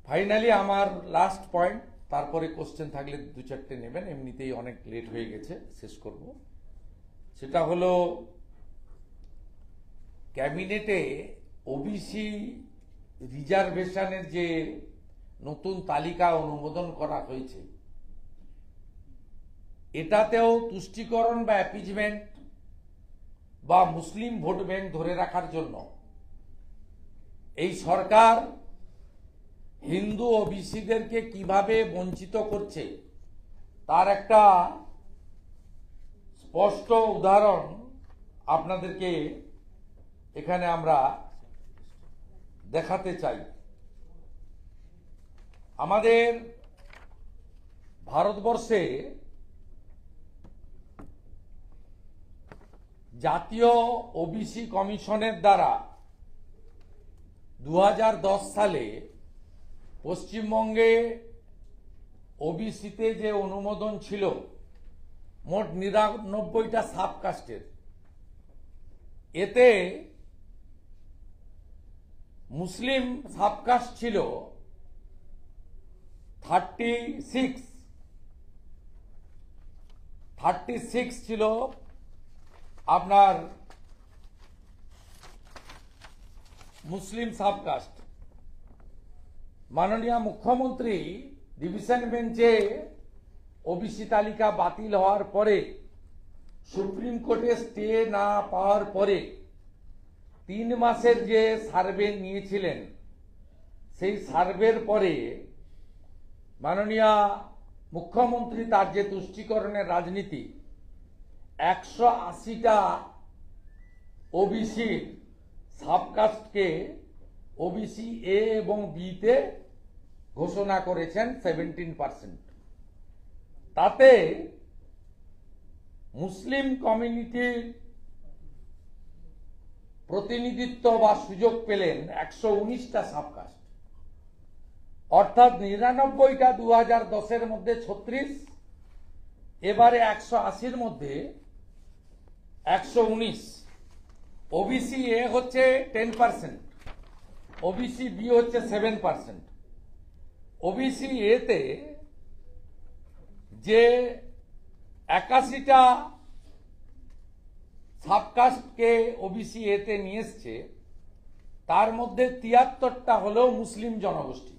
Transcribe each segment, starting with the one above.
Finally আমার last point, তারপরে question থাকলে দু চারটে নেবেন, এমনিতেই অনেক লেট হয়ে গেছে, শেষ করব। সেটা হলো ক্যাবিনেটে ওবিসি রিজার্ভেশনের যে নতুন তালিকা অনুমোদন করা হয়েছে, এটাতেও তুষ্টিকরণ বা অ্যাপিজমেন্ট বা মুসলিম ভোট ব্যাংক ধরে রাখার জন্য এই সরকার হিন্দু ওবিসিদেরকে কিভাবে বঞ্চিত করছে তার একটা স্পষ্ট উদাহরণ আপনাদেরকে এখানে আমরা দেখাতে চাই। আমাদের ভারতবর্ষে জাতীয় ওবিসি কমিশনের দ্বারা 2010 সালে পশ্চিমবঙ্গে ওবিসিতে যে অনুমোদন ছিল মোট 99টা সাবকাস্টের, এতে মুসলিম সাবকাস্ট ছিল 36 ছিল আপনার মুসলিম সাবকাস্ট। মাননীয় মুখ্যমন্ত্রী ডিভিশন বেঞ্চে ওবিসি তালিকা বাতিল হওয়ার পরে, সুপ্রিম কোর্টে স্টে না পাওয়ার পরে 3 মাসের যে সার্ভে নিয়েছিলেন, সেই সার্ভের পরে মাননীয় মুখ্যমন্ত্রী তার যে তুষ্টিকরণের রাজনীতি 180টা ওবিসি সাবকাস্টকে ওবিসি এ এবং বি তে ঘোষণা করেছেন 17%। তাতে মুসলিম কমিউনিটির প্রতিনিধিত্ব বা সুযোগ পেলেন 119টা সাবকাস্ট, অর্থাৎ 99টা 2010-এর মধ্যে 36, এবারে 180-র মধ্যে 119। ওবিসি এ হচ্ছে 10%, ওবিসি বি হচ্ছে 7%। ওবিসি এতে যে 81টা সাবকাস্টকে ওবিসি এতে নিয়ে এসছে, তার মধ্যে 73টা হলো মুসলিম জনগোষ্ঠী,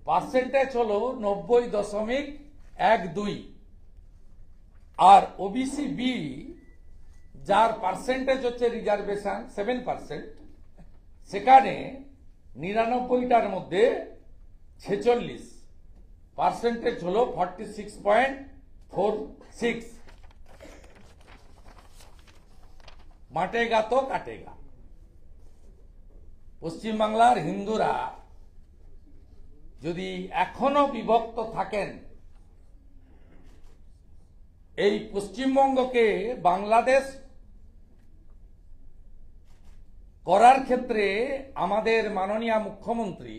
পার্সেন্টেজ হলো 90.12। আর ওবিসি বি, যার পার্সেন্টেজ হচ্ছে রিজার্ভেশন 7%, সেখানে 99টার মধ্যে 46, পার্সেন্টেজ হলো 46.46। মাটেগা তো কাটেগা। পশ্চিমবাংলার হিন্দুরা যদি এখনো বিভক্ত থাকেন, এই পশ্চিমবঙ্গকে বাংলাদেশ করার ক্ষেত্রে আমাদের মাননীয় মুখ্যমন্ত্রী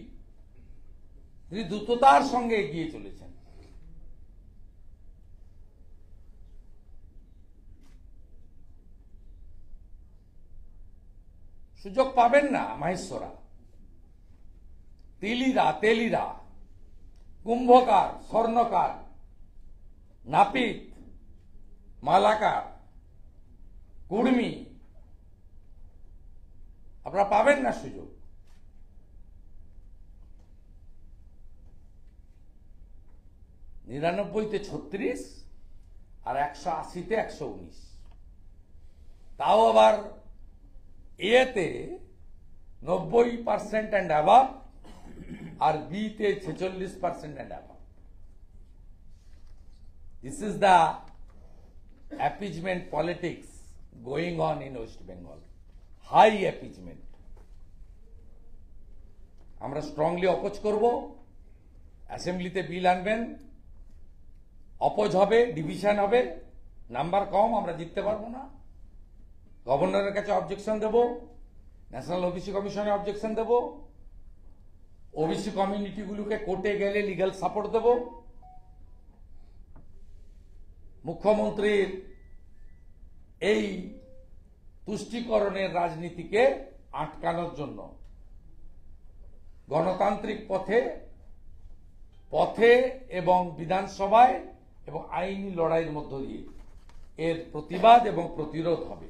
তিনি দ্রুততার সঙ্গে এগিয়ে চলেছেন। সুযোগ পাবেন না মাহেশ্বরা, তেলিরা, কুম্ভকার, স্বর্ণকার, নাপিত, মালাকার, কুর্মী, আপনারা পাবেন না সুযোগ। নিরানব্বইতে 36 আর 180-তে 119, তাও আবার এতে 90% অ্যান্ড অ্যাবাভ, আর বিতে 46% and above. This is the appeasement politics going on in West Bengal. High appeasement. আমরা স্ট্রংলি অপোজ করব। অ্যাসেম্বলিতে বিল আনবেন, অপোজ হবে, ডিভিশন হবে, নাম্বার কম, আমরা জিততে পারবো না। গভর্নরের কাছে অবজেকশন দেব, ন্যাশনাল ওবিসি কমিশনে অবজেকশন দেব, ওবিসি কমিউনিটিগুলোকে কোর্টে গেলে লিগ্যাল সাপোর্ট দেব। মুখ্যমন্ত্রীর এই তুষ্টিকরণের রাজনীতিকে আটকানোর জন্য গণতান্ত্রিক পথে এবং বিধানসভায় এবং আইনি লড়াইয়ের মধ্য দিয়ে এর প্রতিবাদ এবং প্রতিরোধ হবে।